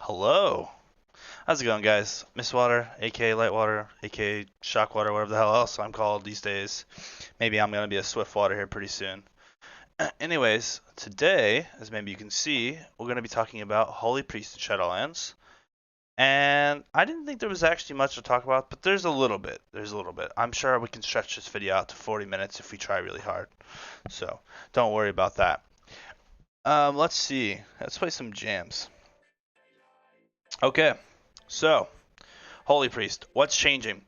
Hello. How's it going, guys? Mistwater, a.k.a. Lightwater, a.k.a. Shockwater, whatever the hell else I'm called these days. Maybe I'm going to be a Swiftwater here pretty soon. Anyways, today, as maybe you can see, we're going to be talking about Holy Priest in Shadowlands. And I didn't think there was actually much to talk about, but there's a little bit. I'm sure we can stretch this video out to 40 minutes if we try really hard. So, don't worry about that. Let's see. Let's play some jams. Okay, so Holy Priest, what's changing?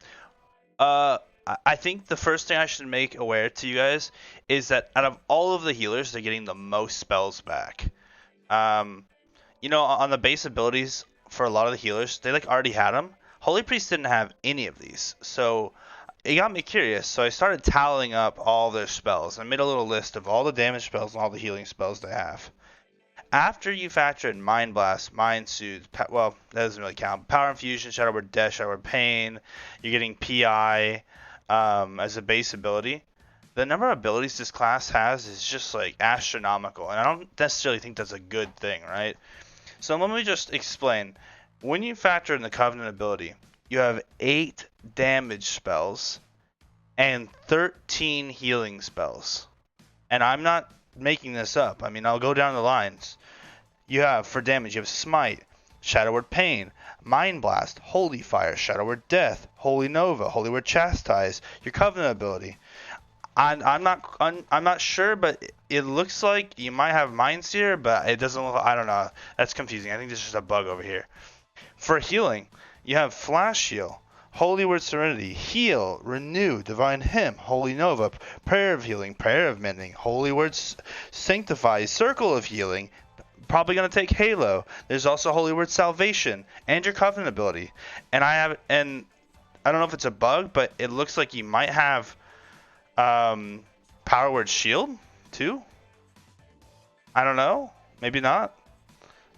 I think the first thing I should make aware to you guys is that out of all of the healers, they're getting the most spells back. On the base abilities for a lot of the healers, they already had them. Holy Priest didn't have any of these, so it got me curious. So I started tallying up all their spells. I made a little list of all the damage spells and all the healing spells they have. After you factor in Mind Blast, Mind Soothe, well, that doesn't really count. Power Infusion, Shadow Word Death, Shadow Word Pain, you're getting PI as a base ability. The number of abilities this class has is just astronomical, and I don't necessarily think that's a good thing, right? So let me just explain. When you factor in the Covenant ability, you have 8 damage spells and 13 healing spells. And I'm not making this up. I mean, I'll go down the lines. You have, for damage, you have Smite, Shadow Word Pain, Mind Blast, Holy Fire, Shadow Word Death, Holy Nova, Holy Word Chastise, your Covenant ability. I'm not sure, but it looks like you might have Mind Seer, but it doesn't look. I don't know. That's confusing. I think there's just a bug over here. For healing, you have Flash Heal, Holy Word Serenity, Heal, Renew, Divine Hymn, Holy Nova, Prayer of Healing, Prayer of Mending, Holy Words Sanctify, Circle of Healing, probably going to take Halo. There's also Holy Word Salvation, and your Covenant ability. And I don't know if it's a bug, but it looks like you might have Power Word Shield, too. I don't know. Maybe not.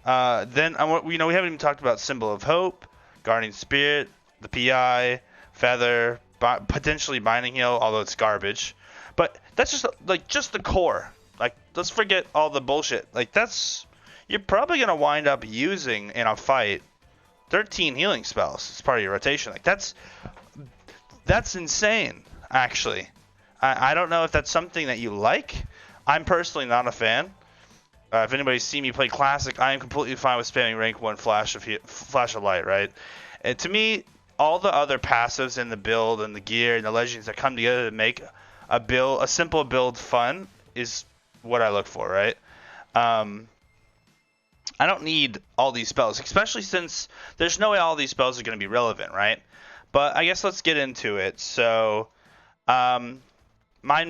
Then, we haven't even talked about Symbol of Hope, Guardian Spirit, the PI, Feather, potentially Binding Heal, although it's garbage. But that's just the core. Let's forget all the bullshit. You're probably going to wind up using in a fight 13 healing spells as part of your rotation. That's insane, actually. I don't know if that's something that you like. I'm personally not a fan. If anybody's seen me play Classic, I am completely fine with spamming rank 1 Flash of Light, right? And to me, all the other passives in the build and the gear and the legends that come together to make a simple build fun is what I look for, right? I don't need all these spells, especially since there's no way all these spells are going to be relevant, right? But I guess let's get into it. So, Mind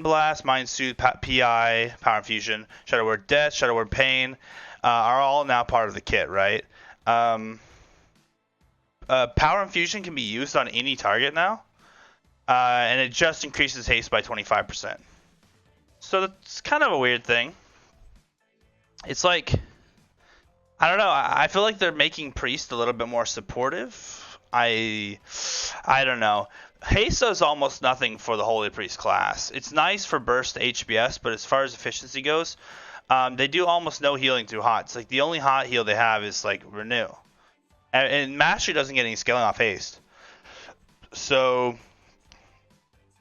Blast, Mind Soothe, PI, Power Infusion, Shadow Word Death, Shadow Word Pain are all now part of the kit, right? Power Infusion can be used on any target now, and it just increases haste by 25%. So that's kind of a weird thing. It's I don't know. I feel like they're making Priest a little bit more supportive. I don't know. Haste does almost nothing for the Holy Priest class. It's nice for burst HBS, but as far as efficiency goes, they do almost no healing through hot. It's the only hot heal they have is Renew. And Mastery doesn't get any scaling off haste. So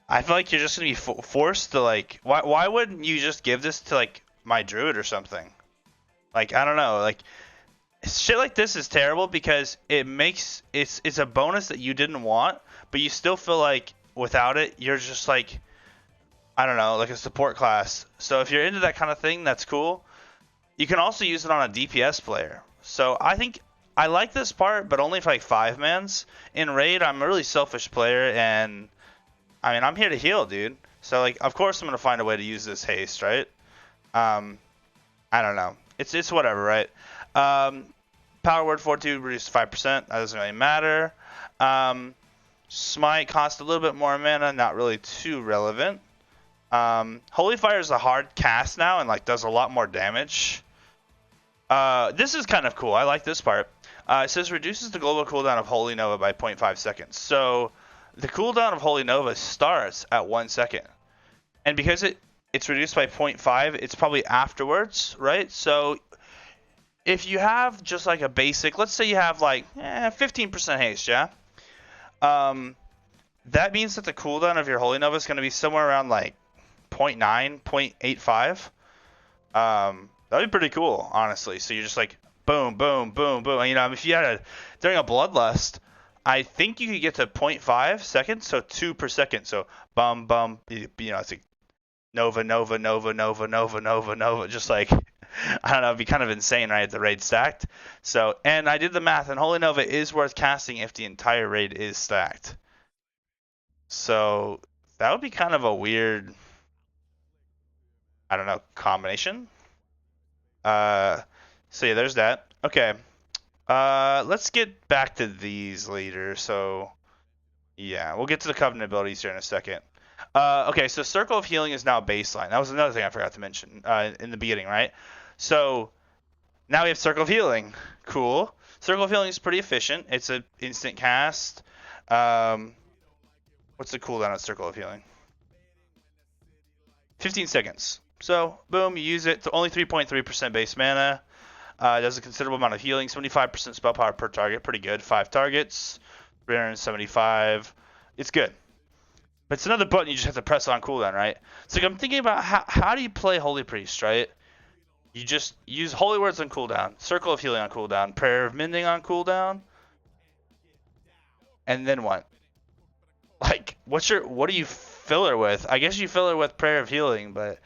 I feel like you're just going to be forced to why wouldn't you just give this to my Druid or something? I don't know. Shit like this is terrible because it's a bonus that you didn't want, but you still feel like without it you're just I don't know, a support class. So if you're into that kind of thing, that's cool. You can also use it on a DPS player. So I think I like this part, but only for 5-mans. In raid, I'm a really selfish player, and I mean I'm here to heal, dude. So of course I'm gonna find a way to use this haste, right? I don't know. It's whatever, right? Power Word Fortitude reduced 5%. That doesn't really matter. Smite costs a little bit more mana. Not really too relevant. Holy Fire is a hard cast now and does a lot more damage. This is kind of cool. I like this part. It says reduces the global cooldown of Holy Nova by 0.5 seconds. So the cooldown of Holy Nova starts at 1 second. And because it's reduced by 0.5, it's probably afterwards, right? So if you have just like a basic, let's say you have like 15% haste, yeah. Um, that means that the cooldown of your Holy Nova is going to be somewhere around like 0.9, 0.85. That'd be pretty cool, honestly. So you're just like boom, boom, boom, boom. And, you know, if you had during a bloodlust, I think you could get to 0.5 seconds, so 2 per second. So bum, bum, you know, it's like Nova, Nova, Nova, Nova, Nova, Nova, Nova. Just like, I don't know, it'd be kind of insane, right? The raid stacked. So, and I did the math, and Holy Nova is worth casting if the entire raid is stacked. So that would be kind of a weird, I don't know, combination. So yeah, there's that. Okay. Let's get back to these later. So yeah, we'll get to the Covenant abilities here in a second. Okay, so Circle of Healing is now baseline. That was another thing I forgot to mention in the beginning, right? So now we have Circle of Healing. Cool. Circle of Healing is pretty efficient. It's an instant cast. What's the cooldown of Circle of Healing? 15 seconds. So, boom, you use it. It's only 3.3% base mana. Does a considerable amount of healing. 75% spell power per target. Pretty good. 5 targets. 375. It's good. But it's another button you just have to press on cooldown, right? So like, I'm thinking about how do you play Holy Priest, right? You just use Holy Words on cooldown. Circle of Healing on cooldown. Prayer of Mending on cooldown. And then what? Like, what do you fill her with? I guess you fill her with Prayer of Healing, but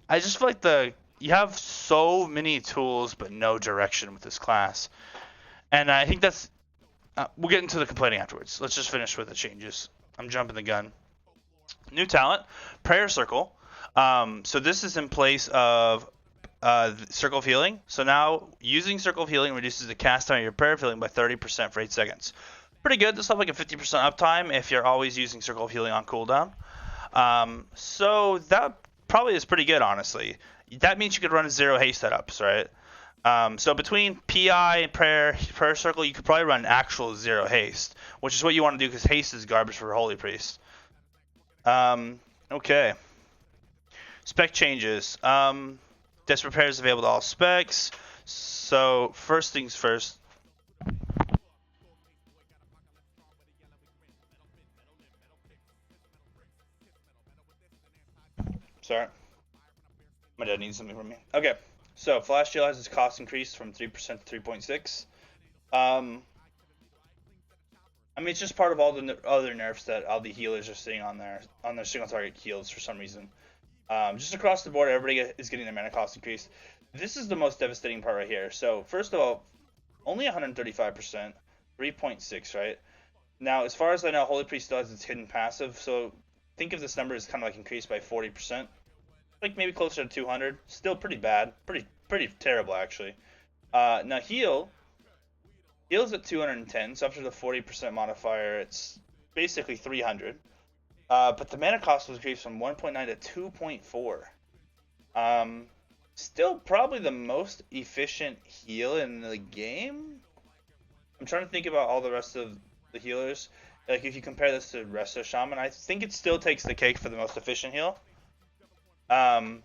I just feel like you have so many tools but no direction with this class, and I think that's we'll get into the complaining afterwards. Let's just finish with the changes. I'm jumping the gun. New talent, Prayer Circle. So this is in place of Circle of Healing. So now using Circle of Healing reduces the cast time of your Prayer of Healing by 30% for 8 seconds. Pretty good. This will have like a 50% uptime if you're always using Circle of Healing on cooldown. So that probably is pretty good, honestly. That means you could run 0 haste setups, right? So between PI and prayer circle, you could probably run actual 0 haste, which is what you want to do because haste is garbage for Holy Priest. Okay. Spec changes. Desperate Repair is available to all specs. So first things first. Sorry. My dad needs something from me. Okay. So Flash Gel has its cost increased from 3% to 3.6. I mean, it's just part of all the other nerfs that all the healers are seeing on their single target heals for some reason. Just across the board, everybody is getting their mana cost increased. This is the most devastating part right here. So first of all, only 135%, 3.6, right? Now, as far as I know, Holy Priest still has its hidden passive, so think of this number as kind of like increased by 40%. Like maybe closer to 200. Still pretty bad. Pretty terrible, actually. Now, Heal's at 210, so after the 40% modifier, it's basically 300. But the mana cost was increased from 1.9 to 2.4. Still probably the most efficient heal in the game. I'm trying to think about all the rest of the healers. Like if you compare this to Resto Shaman, I think it still takes the cake for the most efficient heal. And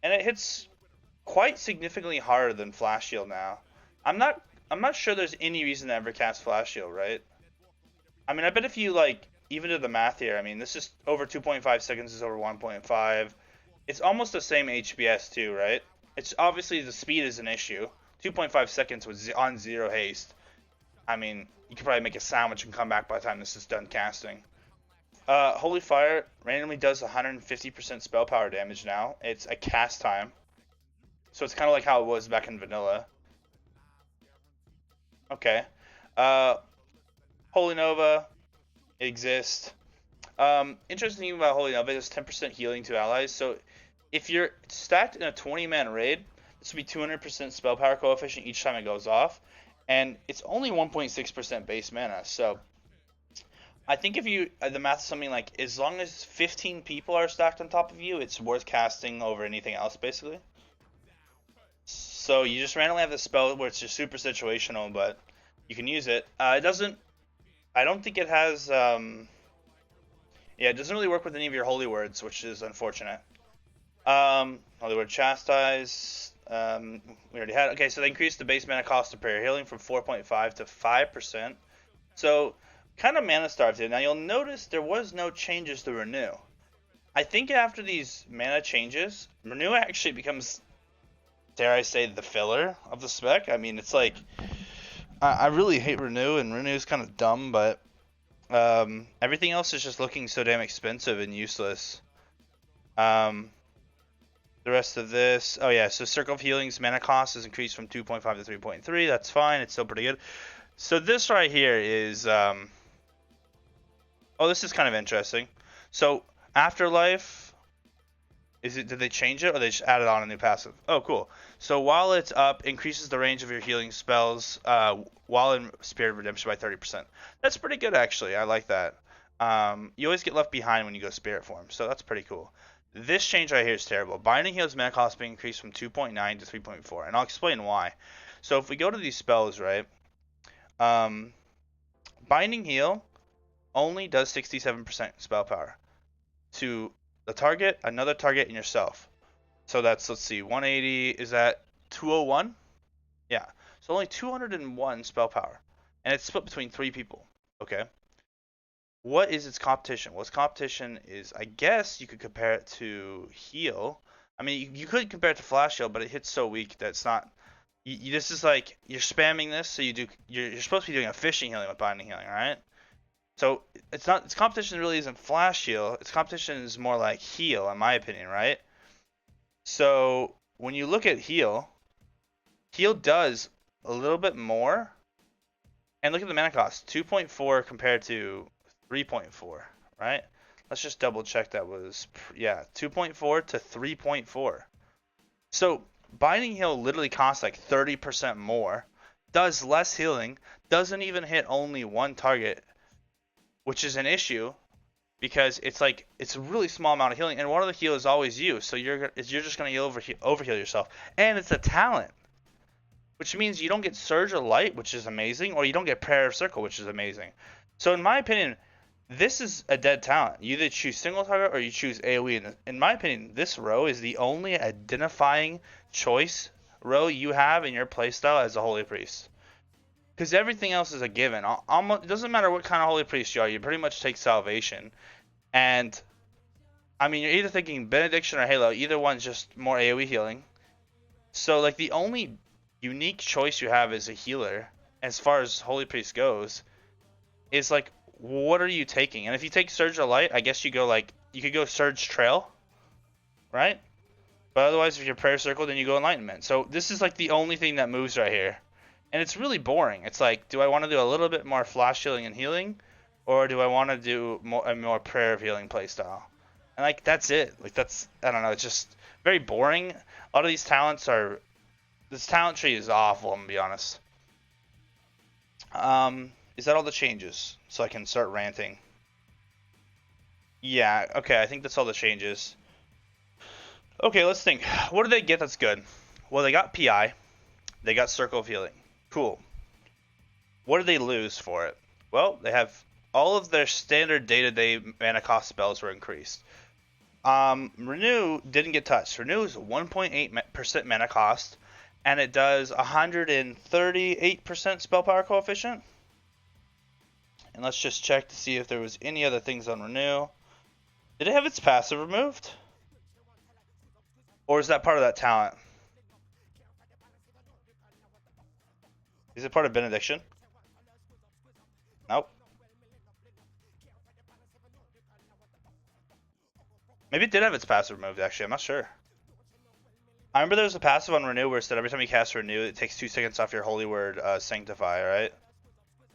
it hits quite significantly harder than Flash Shield now. I'm not sure there's any reason to ever cast Flash Shield, right? I mean, I bet if you like even do the math here, I mean, this is over 2.5 seconds is over 1.5. It's almost the same HBS too, right? It's obviously the speed is an issue. 2.5 seconds with on 0 haste. I mean, you could probably make a sandwich and come back by the time this is done casting. Holy Fire randomly does 150% spell power damage now. It's a cast time. So it's kind of like how it was back in vanilla. Okay. Holy Nova exists. Interesting thing about Holy Nova is 10% healing to allies. So if you're stacked in a 20-man raid, this would be 200% spell power coefficient each time it goes off. And it's only 1.6% base mana. So I think if you, the math is something like, as long as 15 people are stacked on top of you, it's worth casting over anything else, basically. So you just randomly have this spell where it's just super situational, but you can use it. It doesn't, I don't think it has, yeah, it doesn't really work with any of your holy words, which is unfortunate. Holy Word Chastise, We already had. Okay, so they increased the base mana cost of prayer healing from 4.5 to 5%. So kind of mana starved it. Now you'll notice there was no changes to renew. I think after these mana changes, renew actually becomes, dare I say, the filler of the spec. I mean, it's like I really hate renew, and renew is kind of dumb, but everything else is just looking so damn expensive and useless. The rest of this, oh yeah, so Circle of Healing's mana cost is increased from 2.5 to 3.3. That's fine. It's still pretty good. So this right here is, oh, this is kind of interesting. So Afterlife, did they change it, or they just added on a new passive? Oh, cool. So while it's up, increases the range of your healing spells while in Spirit of Redemption by 30%. That's pretty good, actually. I like that. You always get left behind when you go Spirit form, so that's pretty cool. This change right here is terrible. Binding Heal's mana cost being increased from 2.9 to 3.4, and I'll explain why. So if we go to these spells, right, Binding Heal only does 67% spell power to the target, another target, and yourself. So that's, let's see, 180, is that 201? Yeah, so only 201 spell power, and it's split between 3 people, okay? What is its competition? Well, its competition is, I guess you could compare it to heal. I mean, you could compare it to flash heal, but it hits so weak that it's not. This is like you're spamming this, so you're supposed to be doing a fishing healing with binding healing, right? So it's not. Its competition really isn't flash heal. Its competition is more like heal, in my opinion, right? So when you look at heal, heal does a little bit more. And look at the mana cost, 2.4 compared to 3.4, right? Let's just double check that was, yeah, 2.4 to 3.4. So Binding Heal literally costs like 30% more, does less healing, doesn't even hit only one target, which is an issue because it's like it's a really small amount of healing, and one of the heal is always you, so you're just gonna overheal yourself, and it's a talent, which means you don't get Surge of Light, which is amazing, or you don't get Prayer of Circle, which is amazing. So in my opinion, this is a dead talent. You either choose single target or you choose AoE. And in my opinion, this row is the only identifying choice row you have in your playstyle as a Holy Priest. Because everything else is a given. Almost, it doesn't matter what kind of Holy Priest you are, you pretty much take Salvation. And, I mean, you're either thinking Benediction or Halo. Either one's just more AoE healing. So, like, the only unique choice you have as a healer, as far as Holy Priest goes, is like, what are you taking? And if you take Surge of Light, I guess you could go Surge Trail, right? But otherwise, if you're Prayer Circle, then you go Enlightenment. So this is like the only thing that moves right here. And it's really boring. It's like, do I want to do a little bit more flash healing and healing? Or do I want to do a more prayer of healing playstyle? And like, that's it. Like, I don't know, it's just very boring. A lot of these talents are, this talent tree is awful, I'm going to be honest. Is that all the changes? So I can start ranting. Yeah, okay, I think that's all the changes. Okay, let's think. What do they get that's good? Well, they got PI. They got Circle of Healing. Cool. What do they lose for it? Well, they have all of their standard day-to-day mana cost spells were increased. Renew didn't get touched. Renew is 1.8% mana cost, and it does 138% spell power coefficient. And let's just check to see if there was any other things on Renew. Did it have its passive removed? Or is that part of that talent? Is it part of Benediction? Nope. Maybe it did have its passive removed, actually. I'm not sure. I remember there was a passive on Renew where it said every time you cast Renew, it takes 2 seconds off your Holy Word Sanctify, right?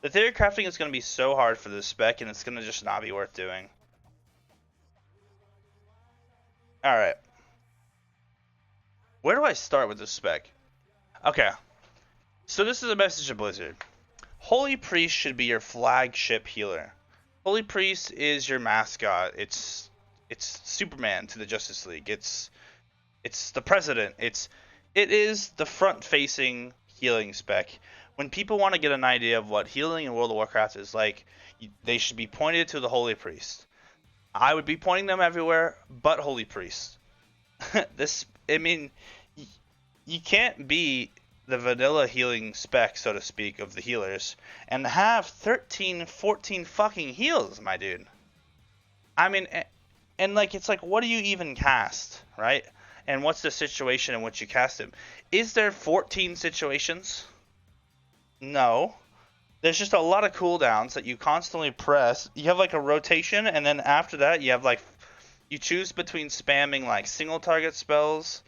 The theory crafting is going to be so hard for this spec, and it's going to just not be worth doing. Alright. Where do I start with this spec? Okay. So this is a message to Blizzard. Holy Priest should be your flagship healer. Holy Priest is your mascot. It's Superman to the Justice League. It's the president. It is the front-facing healing spec. When people want to get an idea of what healing in World of Warcraft is like, they should be pointed to the Holy Priest. I would be pointing them everywhere but Holy Priest. I mean, you can't be the vanilla healing spec, so to speak, of the healers and have 13, 14 fucking heals, my dude. I mean, and like it's like, what do you even cast, right? And what's the situation in which you cast him? Is there 14 situations? No. There's just a lot of cooldowns that you constantly press. You have like a rotation, and then after that, you have like you choose between spamming like single target spells,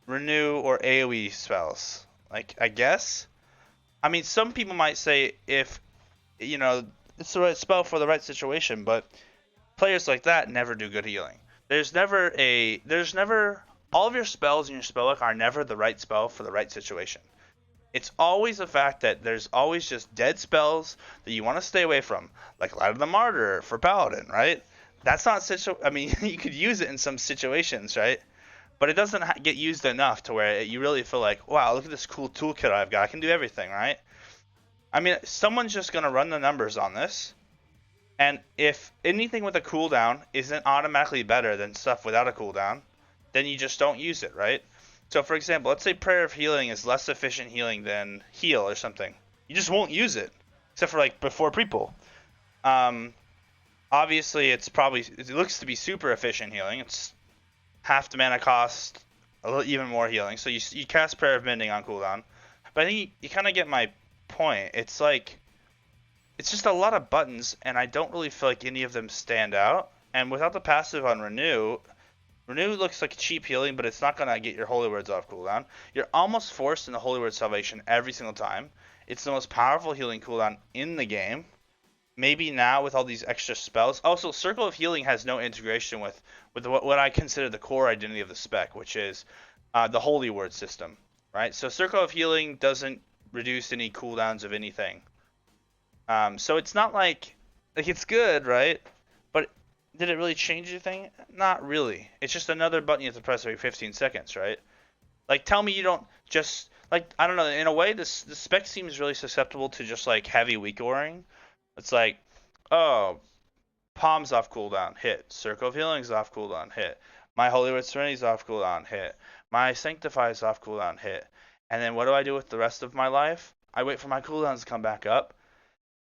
renew, or AoE spells. Like, I guess. I mean, some people might say if you know it's the right spell for the right situation, but players like that never do good healing. There's never all of your spells in your spell book are never the right spell for the right situation. It's always the fact that there's always just dead spells that you want to stay away from, like Light of the Martyr for Paladin, right? That's not I mean, you could use it in some situations, right? But it doesn't get used enough to where you really feel like, wow, look at this cool toolkit I've got. I can do everything, right? I mean, someone's just gonna run the numbers on this, and if anything with a cooldown isn't automatically better than stuff without a cooldown, then you just don't use it, right? So, for example, let's say Prayer of Healing is less efficient healing than Heal or something. You just won't use it, except for like before Prequel. Obviously, it looks to be super efficient healing. It's half the mana cost, a little even more healing. So you cast Prayer of Mending on cooldown, but I think you kind of get my point. It's like it's just a lot of buttons, and I don't really feel like any of them stand out. And without the passive on Renew, Renew looks like cheap healing, but it's not going to get your Holy Words off cooldown. You're almost forced into Holy Word Salvation every single time. It's the most powerful healing cooldown in the game. Maybe now with all these extra spells. Also, Circle of Healing has no integration with what I consider the core identity of the spec, which is the Holy Word system, right? So Circle of Healing doesn't reduce any cooldowns of anything. So it's not like it's good, right? But did it really change anything? Not really. It's just another button you have to press every 15 seconds, right? Like, tell me you don't just like, I don't know. In a way, the spec seems really susceptible to just like heavy weak oring. It's like, oh, Palm's off cooldown, hit. Circle of Healing's off cooldown, hit. My Holy Word Serenity's off cooldown, hit. My Sanctify's off cooldown, hit. And then what do I do with the rest of my life? I wait for my cooldowns to come back up,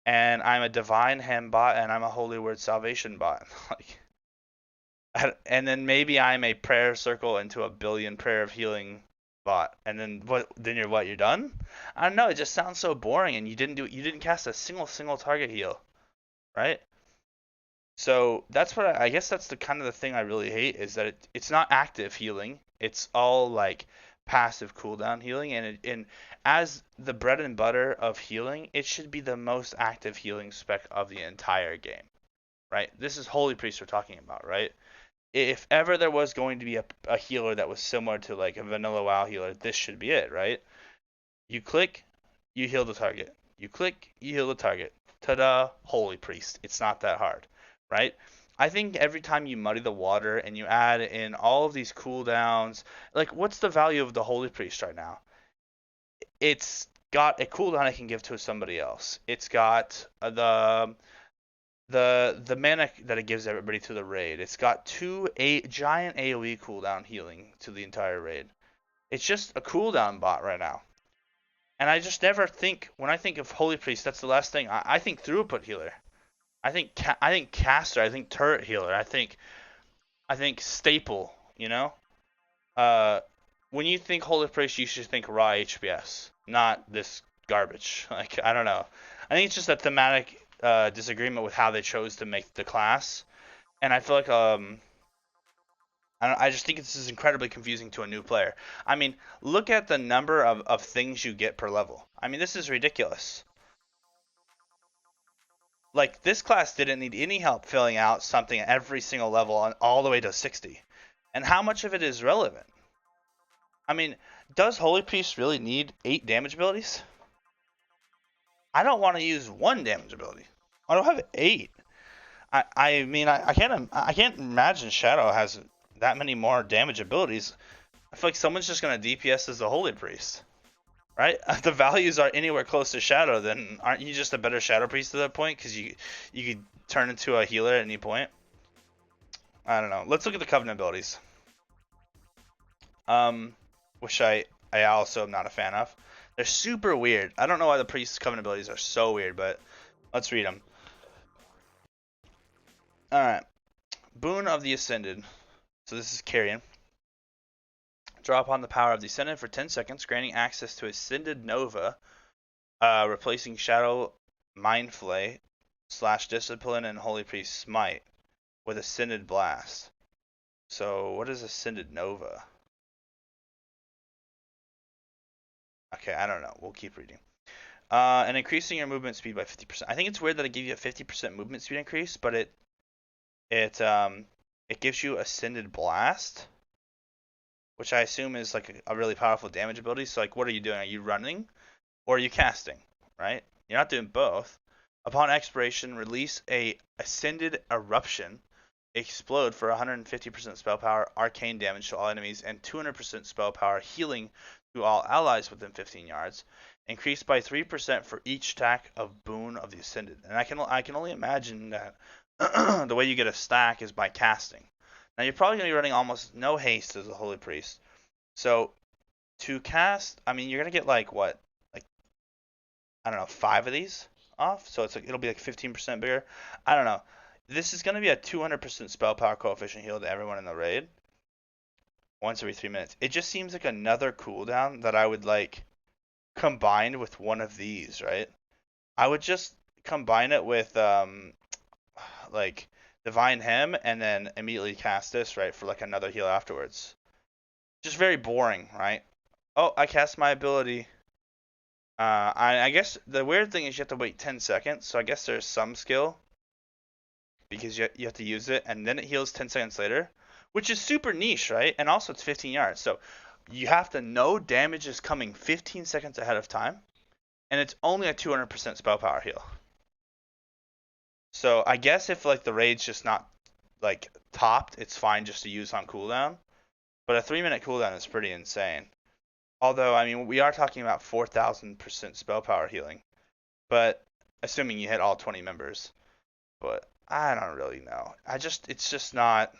and I'm a Divine Hem bot, and I'm a Holy Word Salvation bot. Like, and then maybe I'm a Prayer Circle into a billion Prayer of Healing bot, and then what? Then you're what? You're done? I don't know. It just sounds so boring, and you didn't cast a single target heal, right? So that's what I guess that's the kind of the thing I really hate is that it's not active healing. It's all like passive cooldown healing, and as the bread and butter of healing, it should be the most active healing spec of the entire game, right? This is Holy Priest we're talking about, right? If ever there was going to be a healer that was similar to like a vanilla WoW healer, this should be it, right? You click, you heal the target. You click, you heal the target. Ta-da, Holy Priest. It's not that hard, right? I think every time you muddy the water and you add in all of these cooldowns, like what's the value of the Holy Priest right now? It's got a cooldown I can give to somebody else. It's got the mana that it gives everybody to the raid. It's got giant AoE cooldown healing to the entire raid. It's just a cooldown bot right now. And I just never think when I think of Holy Priest, that's the last thing. I think throughput healer. I think caster. I think turret healer. I think staple. You know, when you think Holy Priest, you should think raw HPS, not this garbage. Like I don't know. I think it's just a thematic disagreement with how they chose to make the class, and I feel like I just think this is incredibly confusing to a new player. I mean, look at the number of things you get per level. I mean, this is ridiculous. Like, this class didn't need any help filling out something at every single level all the way to 60. And how much of it is relevant? I mean, does Holy Priest really need 8 damage abilities? I don't want to use 1 damage ability. I don't have 8. I mean, I can't imagine Shadow has that many more damage abilities. I feel like someone's just gonna DPS as the Holy Priest, right? If the values are anywhere close to Shadow, then aren't you just a better Shadow Priest at that point? Because you could turn into a healer at any point. I don't know. Let's look at the Covenant abilities. Which I I also am not a fan of. They're super weird. I don't know why the Priest's Coven abilities are so weird, but let's read them. Alright. Boon of the Ascended. So this is Carrion. Draw upon the power of the Ascended for 10 seconds, granting access to Ascended Nova, replacing Shadow Mindflay / Discipline and Holy Priest Smite with Ascended Blast. So what is Ascended Nova? Okay, I don't know. We'll keep reading. And increasing your movement speed by 50%. I think it's weird that it gives you a 50% movement speed increase, but it gives you Ascended Blast, which I assume is like a really powerful damage ability. So like, what are you doing? Are you running, or are you casting? Right? You're not doing both. Upon expiration, release a Ascended Eruption, explode for 150% spell power, arcane damage to all enemies, and 200% spell power healing to all allies within 15 yards. Increased by 3% for each stack of Boon of the Ascended. And I can only imagine that the way you get a stack is by casting. Now you're probably going to be running almost no haste as a Holy Priest. So to cast, I mean, you're going to get like what? Like, I don't know, 5 of these off? So it's like, it'll be like 15% bigger. I don't know. This is going to be a 200% spell power coefficient heal to everyone in the raid. Once every 3 minutes. It just seems like another cooldown that I would like combined with one of these, right? I would just combine it with like Divine Hem and then immediately cast this, right, for like another heal afterwards. Just very boring, right? Oh, I cast my ability. I guess the weird thing is you have to wait 10 seconds, so I guess there's some skill because you have to use it, and then it heals 10 seconds later, which is super niche, right? And also it's 15 yards, so you have to know damage is coming 15 seconds ahead of time, and it's only a 200% spell power heal. So I guess if like the raid's just not like topped, it's fine just to use on cooldown. But a 3-minute cooldown is pretty insane. Although, I mean, we are talking about 4,000% spell power healing. But assuming you hit all 20 members. But I don't really know. It's just not.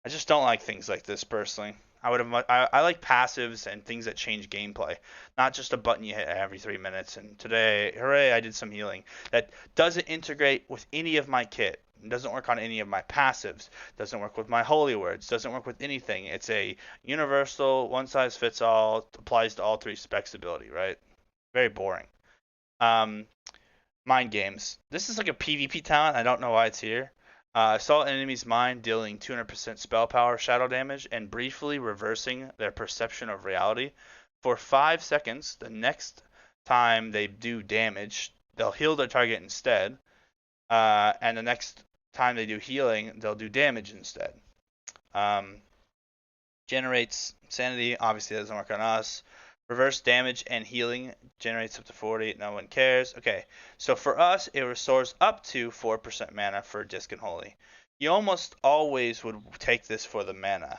I just don't like things like this personally. I like passives and things that change gameplay, not just a button you hit every 3 minutes. And today, hooray, I did some healing. That doesn't integrate with any of my kit. It doesn't work on any of my passives. Doesn't work with my holy words. Doesn't work with anything. It's a universal, one size fits all, applies to all 3 specs ability, right? Very boring. Mind games. This is like a PvP talent. I don't know why it's here. Assault an enemy's mind, dealing 200% spell power shadow damage, and briefly reversing their perception of reality. For 5 seconds, the next time they do damage, they'll heal their target instead. And the next time they do healing, they'll do damage instead. Generates sanity. Obviously, doesn't work on us. Reverse damage and healing generates up to 40. No one cares. Okay, so for us, it restores up to 4% mana for Disc and Holy. You almost always would take this for the mana.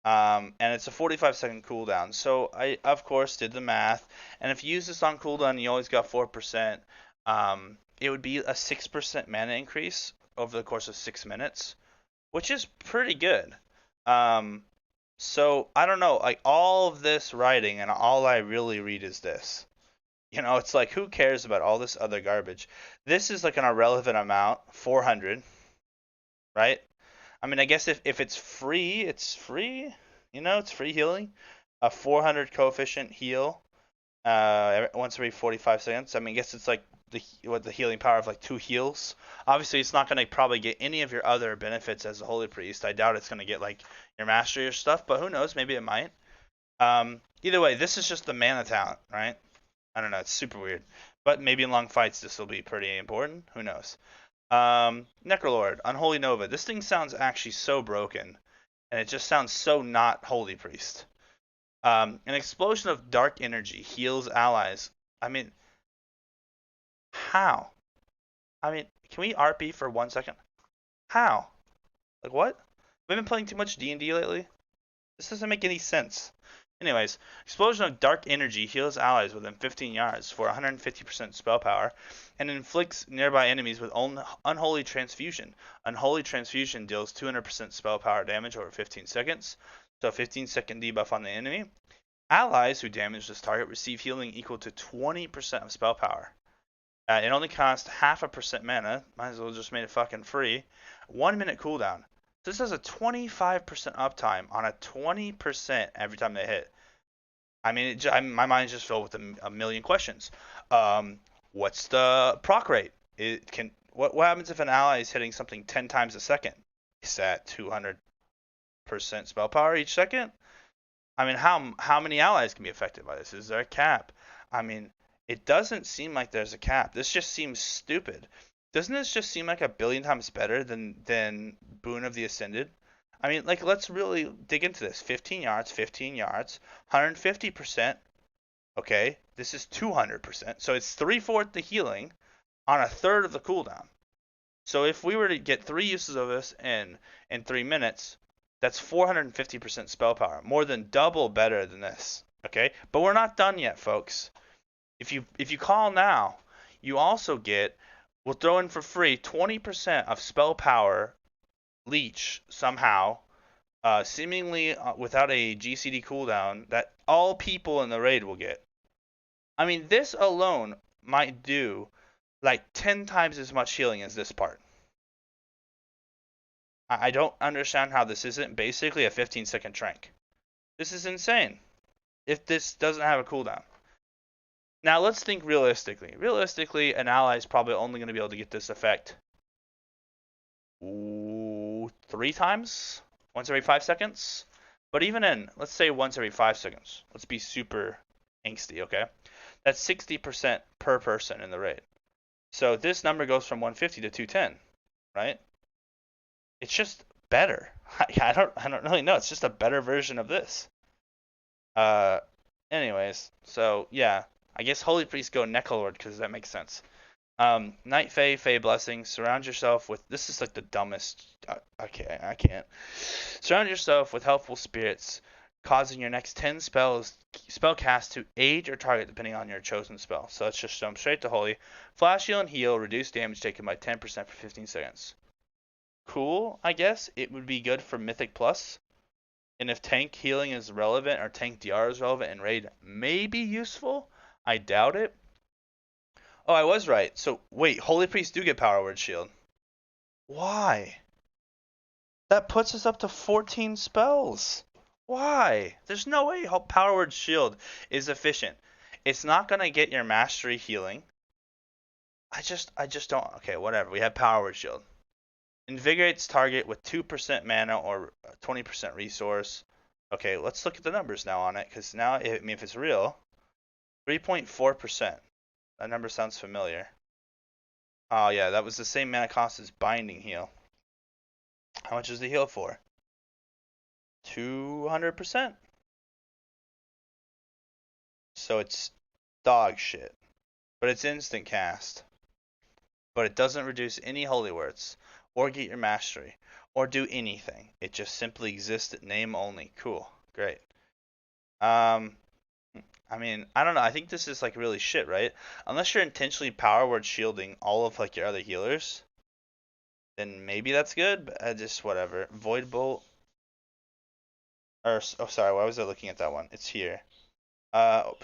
And it's a 45-second cooldown. So I, of course, did the math. And if you use this on cooldown, you always got 4%. It would be a 6% mana increase over the course of 6 minutes, which is pretty good. So I don't know, like all of this writing and all I really read is this. You know, it's like who cares about all this other garbage? This is like an irrelevant amount, 400, right? I mean, I guess if it's free, it's free. You know, it's free healing. A 400 coefficient heal once every 45 seconds. I mean, I guess it's like the healing power of like 2 heals. Obviously, it's not going to probably get any of your other benefits as a holy priest. I doubt it's going to get like your mastery or stuff, but who knows? Maybe it might. Either way, this is just the mana talent, right? I don't know. It's super weird, but maybe in long fights this will be pretty important. Who knows? Necrolord, Unholy Nova. This thing sounds actually so broken, and it just sounds so not holy priest. An explosion of dark energy heals allies. I mean, how? I mean, can we RP for 1 second? How? Like what? We've been playing too much D&D lately. This doesn't make any sense. Anyways, explosion of dark energy heals allies within 15 yards for 150% spell power, and inflicts nearby enemies with unholy transfusion. Unholy transfusion deals 200% spell power damage over 15 seconds, so 15-second debuff on the enemy. Allies who damage this target receive healing equal to 20% of spell power. It only costs 0.5% mana. Might as well just made it fucking free. 1 minute cooldown. This has a 25% uptime on a 20% every time they hit. I mean, my mind's just filled with a million questions. What's the proc rate? What happens if an ally is hitting something 10 times a second? Is that 200% spell power each second? I mean, how many allies can be affected by this? Is there a cap? I mean, it doesn't seem like there's a cap. This just seems stupid. Doesn't this just seem like a billion times better than Boon of the Ascended? I mean, like, let's really dig into this. 15 yards, 15 yards, 150%. Okay, this is 200%. So it's 3/4 the healing on a third of the cooldown. So if we were to get 3 uses of this in 3 minutes, that's 450% spell power, more than double better than this. Okay, but we're not done yet, folks. If you call now, you also get, we'll throw in for free 20% of spell power leech somehow, seemingly without a GCD cooldown that all people in the raid will get. I mean, this alone might do like 10 times as much healing as this part. I don't understand how this isn't basically a 15-second trank. This is insane if this doesn't have a cooldown. Now let's think realistically. Realistically, an ally is probably only going to be able to get this effect 3 times? Once every 5 seconds? But even in, let's say once every 5 seconds. Let's be super angsty, okay? That's 60% per person in the raid. So this number goes from 150 to 210, right? It's just better. I don't really know. It's just a better version of this. Anyways, so yeah, I guess Holy Priest go Necrolord because that makes sense. Night Fae Blessing. Surround yourself with. This is like the dumbest. Okay, I can't. Surround yourself with helpful spirits, causing your next 10 spell cast to aid your target depending on your chosen spell. So let's just jump straight to Holy. Flash heal and heal. Reduce damage taken by 10% for 15 seconds. Cool, I guess. It would be good for Mythic Plus. And if tank healing is relevant or tank DR is relevant in raid, may be useful. I doubt it. Oh, I was right. So wait, Holy Priests do get Power Word Shield. Why? That puts us up to 14 spells. Why? There's no way Power Word Shield is efficient. It's not gonna get your mastery healing. I just don't. Okay, whatever. We have Power Word Shield. Invigorates target with 2% mana or 20% resource. Okay, let's look at the numbers now on it, because now, if it's real, 3.4%. That number sounds familiar. Oh yeah, that was the same mana cost as Binding Heal. How much is the heal for? 200%. So it's dog shit. But it's instant cast. But it doesn't reduce any holy words, or get your mastery, or do anything. It just simply exists at name only. Cool. Great. I mean, I don't know. I think this is like really shit, right? Unless you're intentionally power word shielding all of like your other healers, then maybe that's good. But just whatever. Void Bolt. Or oh, sorry. Why was I looking at that one? It's here.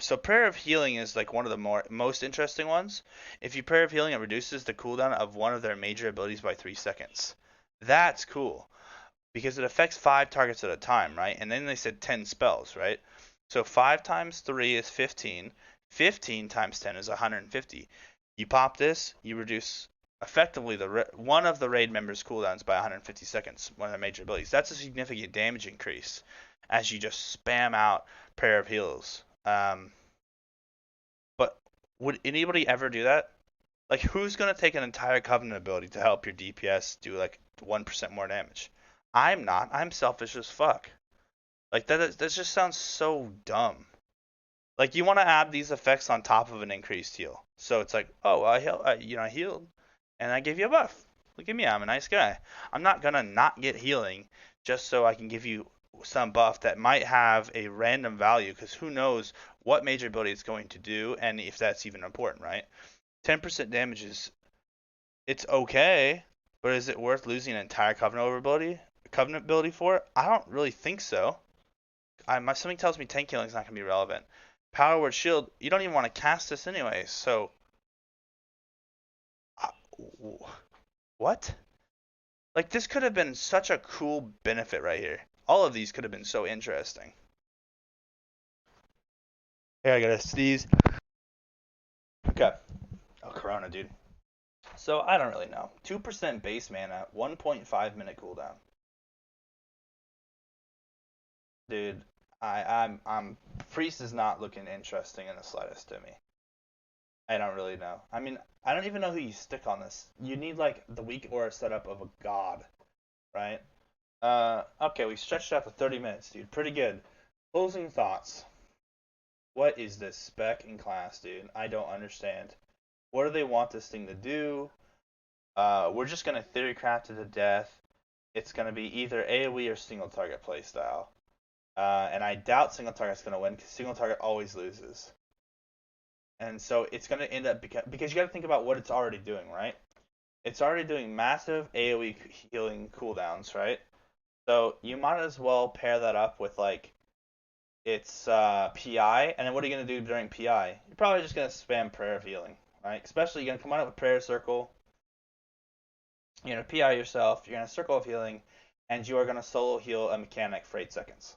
So Prayer of Healing is like one of the most interesting ones. If you Prayer of Healing, it reduces the cooldown of one of their major abilities by 3 seconds. That's cool because it affects 5 targets at a time, right? And then they said 10 spells, right? So 5 times 3 is 15. 15 times 10 is 150. You pop this, you reduce effectively one of the raid members' cooldowns by 150 seconds, one of their major abilities. That's a significant damage increase as you just spam out Prayer of Heals. But would anybody ever do that? Like, who's going to take an entire Covenant ability to help your DPS do like 1% more damage? I'm not. I'm selfish as fuck. Like, that just sounds so dumb. Like, you want to add these effects on top of an increased heal. So it's like, oh, I healed, and I gave you a buff. Look at me, I'm a nice guy. I'm not going to not get healing just so I can give you some buff that might have a random value, because who knows what major ability it's going to do and if that's even important, right? 10% damage it's okay, but is it worth losing an entire Covenant ability for it? I don't really think so. something tells me tank healing is not gonna be relevant. Power word shield, you don't even want to cast this anyway. So, uh, what? Like this could have been such a cool benefit right here. All of these could have been so interesting. Here, I gotta sneeze. Okay. Oh, Corona, dude. So I don't really know. 2% base mana, 1.5 minute cooldown. Dude, I'm Priest is not looking interesting in the slightest to me. I don't really know. I mean, I don't even know who you stick on this. You need like the weak aura setup of a god, right? Okay, we stretched out to 30 minutes, dude. Pretty good. Closing thoughts. What is this spec in class, dude? I don't understand. What do they want this thing to do? We're just gonna theory craft it to death. It's gonna be either AoE or single target playstyle. And I doubt single target's gonna win because single target always loses. And so it's gonna end up because you got to think about what it's already doing, right? It's already doing massive AoE healing cooldowns, right? So you might as well pair that up with like its PI, and then what are you gonna do during PI? You're probably just gonna spam prayer of healing, right? Especially you're gonna come out with prayer circle. You're gonna PI yourself. You're gonna circle of healing, and you are gonna solo heal a mechanic for 8 seconds,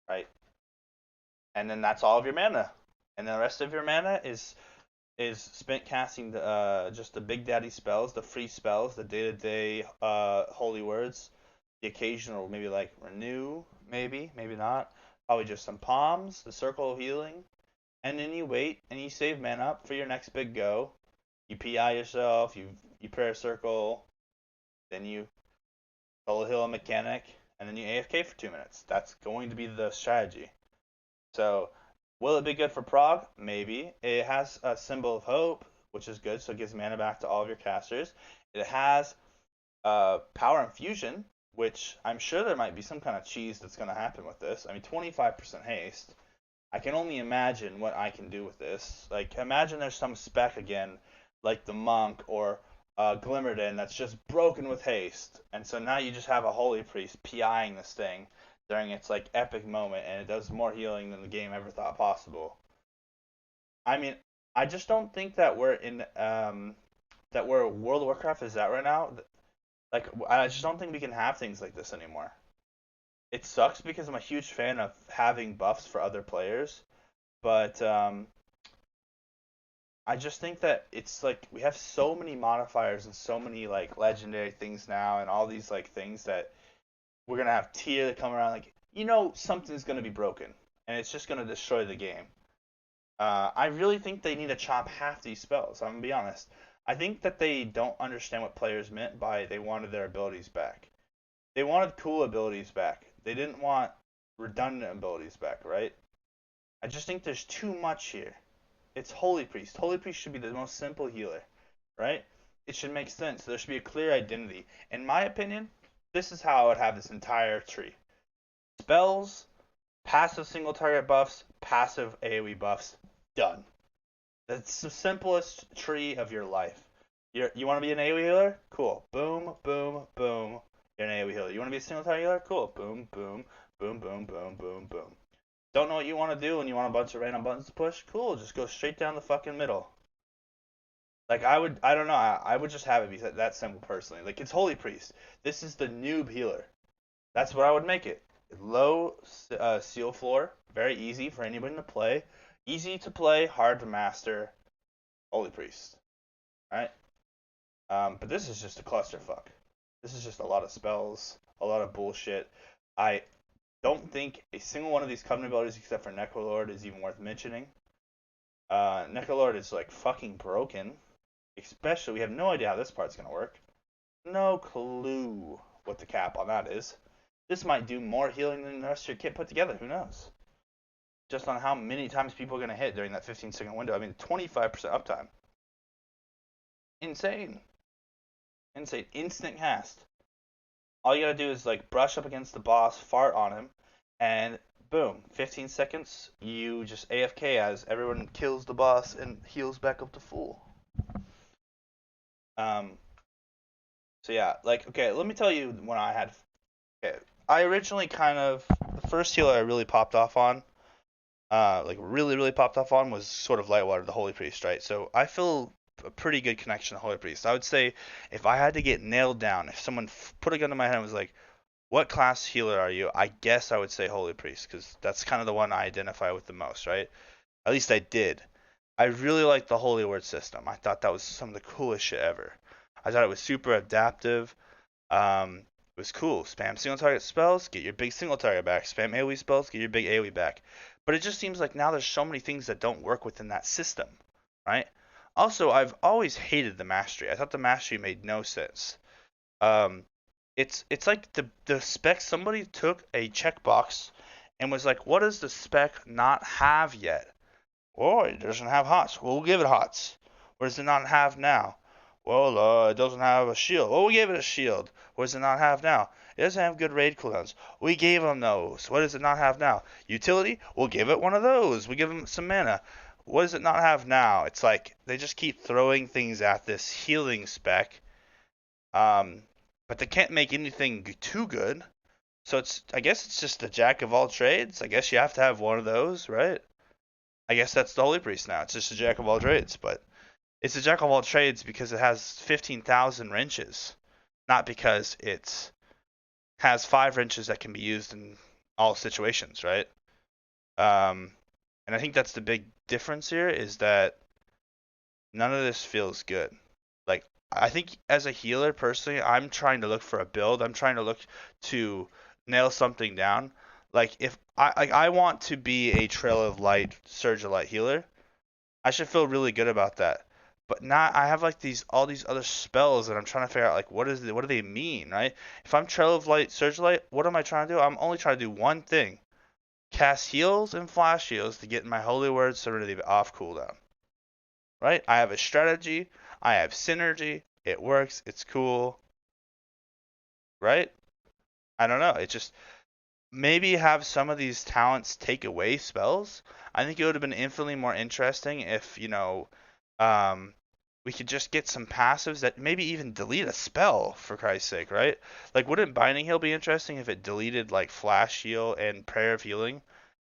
right? And then that's all of your mana, and then the rest of your mana is spent casting just the big daddy spells, the free spells, the day-to-day holy words, the occasional maybe like renew, maybe not, probably just some palms, the circle of healing, and then you wait and you save mana up for your next big go. You PI yourself, you prayer circle, then you solo heal a mechanic, and then you AFK for 2 minutes. That's going to be the strategy. So will it be good for Prog? Maybe. It has a symbol of hope, which is good, so it gives mana back to all of your casters. It has power infusion, which I'm sure there might be some kind of cheese that's going to happen with this. I mean, 25% haste. I can only imagine what I can do with this. Like, imagine there's some spec again, like the Monk or Glimmerden, that's just broken with haste. And so now you just have a Holy Priest PIing this thing during its like epic moment, and it does more healing than the game ever thought possible. I mean, I just don't think that we're in that where World of Warcraft is at right now. Like, I just don't think we can have things like this anymore. It sucks because I'm a huge fan of having buffs for other players, but I just think that it's like we have so many modifiers and so many like legendary things now, and all these like things that we're gonna have tier that come around like something's gonna be broken and it's just gonna destroy the game. I really think they need to chop half these spells. I'm gonna be honest. I think that they don't understand what players meant by they wanted their abilities back. They wanted cool abilities back. They didn't want redundant abilities back, right? I just think there's too much here. It's Holy Priest. Holy Priest should be the most simple healer, right? It should make sense. There should be a clear identity. In my opinion, this is how I would have this entire tree. Spells, passive single target buffs, passive AoE buffs, done. That's the simplest tree of your life. You want to be an AoE healer? Cool. Boom, boom, boom. You're an AoE healer. You want to be a single target healer? Cool. Boom, boom, boom, boom, boom, boom, boom. Don't know what you want to do and you want a bunch of random buttons to push? Cool. Just go straight down the fucking middle. Like I don't know. I would just have it be that simple personally. Like it's Holy Priest. This is the noob healer. That's what I would make it. Low seal floor, very easy for anybody to play. Easy to play, hard to master. Holy Priest. Alright? But this is just a clusterfuck. This is just a lot of spells, a lot of bullshit. I don't think a single one of these Covenant abilities except for Necrolord is even worth mentioning. Necrolord is like fucking broken. Especially, we have no idea how this part's gonna work. No clue what the cap on that is. This might do more healing than the rest of your kit put together. Who knows? Just on how many times people are going to hit during that 15-second window. I mean, 25% uptime. Insane. Insane. Instant cast. All you got to do is like brush up against the boss, fart on him, and boom. 15 seconds, you just AFK as everyone kills the boss and heals back up to full. So yeah, like, okay, let me tell you when I had... Okay, I originally the first healer I really popped off on, like really, really popped off on was sort of Lightwater, the Holy Priest, right? So I feel a pretty good connection to Holy Priest. I would say if I had to get nailed down, if someone put a gun to my head and was like, what class healer are you? I guess I would say Holy Priest, because that's kind of the one I identify with the most, right? At least I did. I really liked the Holy Word system. I thought that was some of the coolest shit ever. I thought it was super adaptive. It was cool. Spam single target spells, get your big single target back. Spam AoE spells, get your big AoE back. But it just seems like now there's so many things that don't work within that system, right? Also, I've always hated the mastery. I thought the mastery made no sense. Um, it's like the spec. Somebody took a checkbox and was like, "What does the spec not have yet?" Oh, it doesn't have hots. Well, we'll give it hots. What does it not have now? Well, it doesn't have a shield. Well, we gave it a shield. What does it not have now? It doesn't have good raid cooldowns. We gave them those. What does it not have now? Utility? We'll give it one of those. We give them some mana. What does it not have now? It's like they just keep throwing things at this healing spec, um, but they can't make anything too good. So I guess it's just a jack of all trades. I guess you have to have one of those, right? I guess that's the Holy Priest now. It's just a jack of all trades, but it's a jack of all trades because it has 15,000 wrenches, not because it has 5 wrenches that can be used in all situations, right? Um, and I think that's the big difference here is that none of this feels good. Like I think as a healer personally, I'm trying to look for a build. I'm trying to look to nail something down. Like if I want to be a Trail of Light Surge of Light healer, I should feel really good about that. But not I have like all these other spells that I'm trying to figure out like what do they mean, right? If I'm Trail of Light, Surge of Light, what am I trying to do? I'm only trying to do one thing. Cast heals and flash heals to get my Holy Word Serenity off cooldown. Right? I have a strategy, I have synergy, it works, it's cool, right? I don't know. It just maybe have some of these talents take away spells. I think it would have been infinitely more interesting if, um, we could just get some passives that maybe even delete a spell, for Christ's sake, right? Like, wouldn't Binding Heal be interesting if it deleted, like, Flash Heal and Prayer of Healing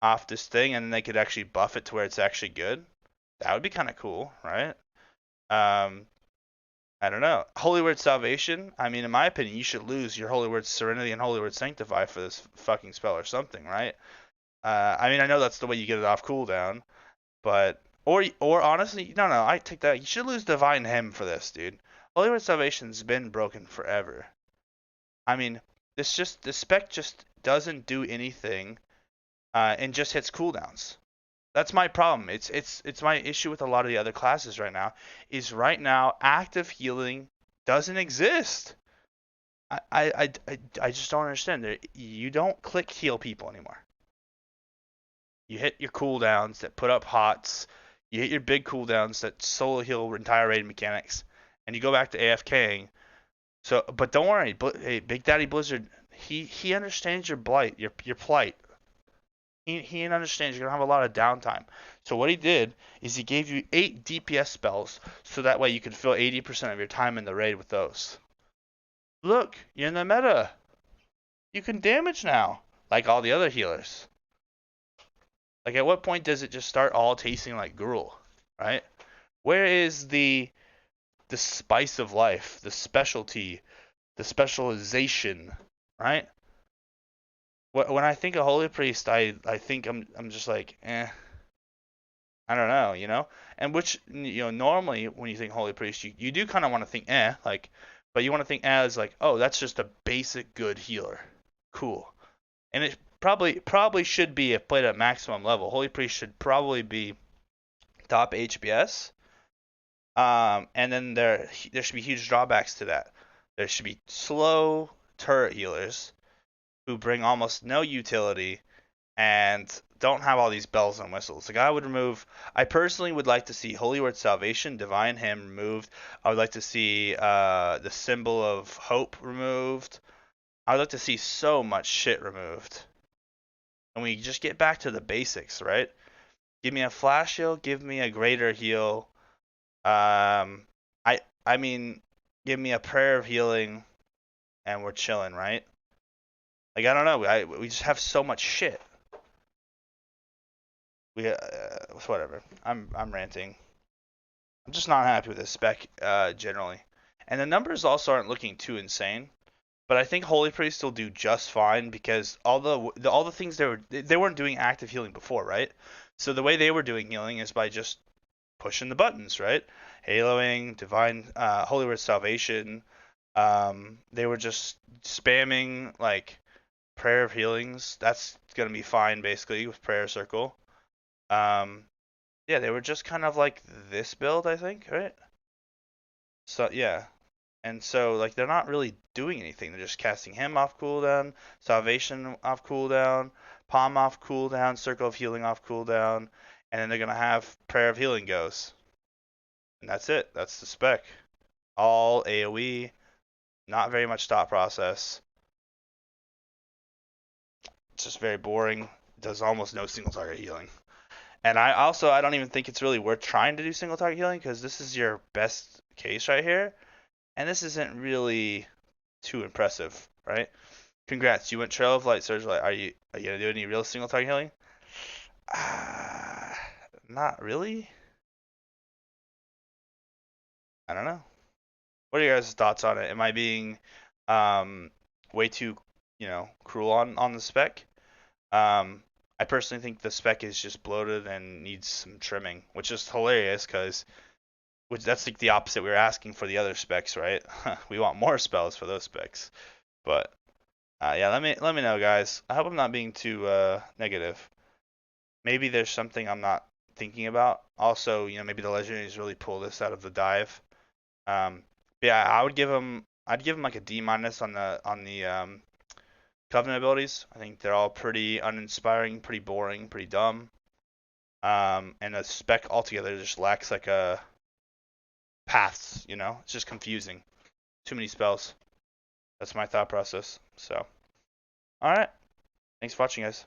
off this thing and then they could actually buff it to where it's actually good? That would be kind of cool, right? Um, I don't know. Holy Word Salvation. I mean, in my opinion, you should lose your Holy Word Serenity and Holy Word Sanctify for this fucking spell or something, right? I mean, I know that's the way you get it off cooldown, but or honestly, no, I take that. You should lose Divine Hymn for this, dude. Holy Word Salvation's been broken forever. I mean, this spec just doesn't do anything, and just hits cooldowns. That's my problem. It's my issue with a lot of the other classes right now. Is right now active healing doesn't exist. I just don't understand. You don't click heal people anymore. You hit your cooldowns that put up hots. You hit your big cooldowns that solo heal entire raid mechanics, and you go back to AFKing. So, but don't worry, hey, Big Daddy Blizzard, he understands your your plight. He understands you're gonna have a lot of downtime. So what he did is he gave you 8 DPS spells, so that way you could fill 80% of your time in the raid with those. Look, you're in the meta. You can damage now, like all the other healers. Like at what point does it just start all tasting like gruel, right? Where is the spice of life, the specialty, the specialization, right? When I think of Holy Priest, I think I'm just like, I don't know, And which, normally when you think Holy Priest, you do kind of want to think, like, but you want to think as like, oh, that's just a basic good healer. Cool. And it probably should be if played at maximum level. Holy Priest should probably be top HPS. And then there should be huge drawbacks to that. There should be slow turret healers who bring almost no utility and don't have all these bells and whistles. Like I personally would like to see Holy Word Salvation, Divine Hymn removed. I would like to see the symbol of hope removed. I would like to see so much shit removed. And we just get back to the basics, right? Give me a flash heal, give me a greater heal. I mean, give me a prayer of healing, and we're chilling, right? Like I don't know. We just have so much shit. We whatever. I'm ranting. I'm just not happy with this spec generally, and the numbers also aren't looking too insane. But I think Holy Priest will do just fine because all the things they weren't doing active healing before, right? So the way they were doing healing is by just pushing the buttons, right? Haloing, Divine, Holy Word Salvation. They were just spamming like Prayer of Healings. That's gonna be fine basically with Prayer Circle. Um, yeah, they were just kind of like this build, I think, right? So yeah, and so like they're not really doing anything. They're just casting him off cooldown, salvation off cooldown, palm off cooldown, circle of healing off cooldown, and then they're gonna have prayer of healing goes. And that's it. That's the spec. All AoE, not very much thought process. It's just very boring. Does almost no single target healing. And I don't even think it's really worth trying to do single target healing because this is your best case right here, and this isn't really too impressive, right? Congrats, you went Trail of Light, Surge Light. Are you gonna do any real single target healing? Uh, Not really. I don't know. What are your guys' thoughts on it? Am I being um way too, cruel on the spec? Um, I personally think the spec is just bloated and needs some trimming, which is hilarious because which that's like the opposite we were asking for the other specs, right? We want more spells for those specs. But yeah, let me know, guys. I hope I'm not being too negative. Maybe there's something I'm not thinking about. Also, maybe the legendaries really pull this out of the dive. Yeah, I'd give him like a D minus on the covenant abilities. I think they're all pretty uninspiring, pretty boring, pretty dumb. And the spec altogether just lacks like a paths. It's just confusing. Too many spells. That's my thought process. So, all right. Thanks for watching, guys.